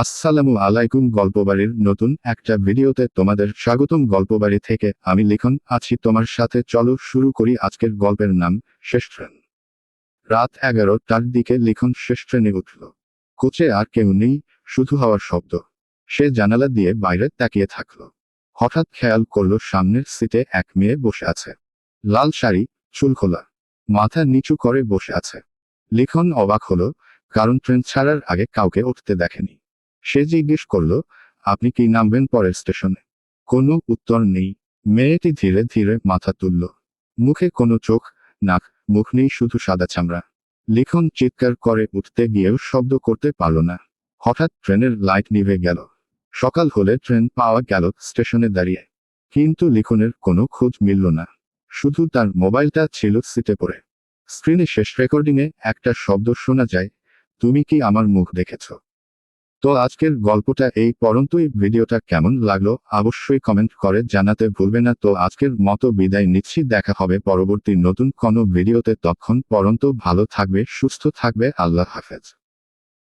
আসসালামু আলাইকুম। গল্পবাড়ির নতুন একটা ভিডিওতে তোমাদের স্বাগতম। গল্পবাড়ি থেকে আমি লিখন আছি তোমার সাথে। চলো শুরু করি। আজকের গল্পের নাম শেষ ট্রেন। রাত 11টার দিকে লিখন শেষ ট্রেনে উঠল। কোচে আর কেউ নেই, শুধু হাওয়ার শব্দ। সে জানালা দিয়ে বাইরে তাকিয়ে থাকল। হঠাৎ খেয়াল করল সামনের সিটে এক মেয়ে বসে আছে। লাল শাড়ি, চুল খোলা, মাথা নিচু করে বসে আছে। লিখন অবাক হলো, কারণ ট্রেন ছাড়ার আগে কাউকে উঠতে দেখেনি। সে জিজ্ঞেস করল, আপনি কি নামবেন পরের স্টেশনে? কোনো উত্তর নেই। মেয়েটি ধীরে ধীরে মাথা তুলল। মুখে কোনো চোখ, নাক, মুখ নেই, শুধু সাদা চামড়া। লিখন চিৎকার করে উঠতে গিয়েও শব্দ করতে পারল না। হঠাৎ ট্রেনের লাইট নিভে গেল। সকাল হলে ট্রেন পাওয়া গেল স্টেশনে দাঁড়িয়ে। কিন্তু লিখনের কোনো খোঁজ মিলল না। শুধু তার মোবাইলটা ছিল সিটে পড়ে। স্ক্রিনে শেষ রেকর্ডিংয়ে একটা শব্দ শোনা যায়, তুমি কি আমার মুখ দেখেছ? তো আজকের গল্পটা এই পর্যন্তই। ভিডিওটা কেমন লাগলো অবশ্যই কমেন্ট করে জানাতে ভুলবে না। তো আজকের মতো বিদায় নিচ্ছি, দেখা হবে পরবর্তী নতুন কোনো ভিডিওতে। ততক্ষণ পর্যন্ত ভালো থাকবে, সুস্থ থাকবে। আল্লাহ হাফেজ।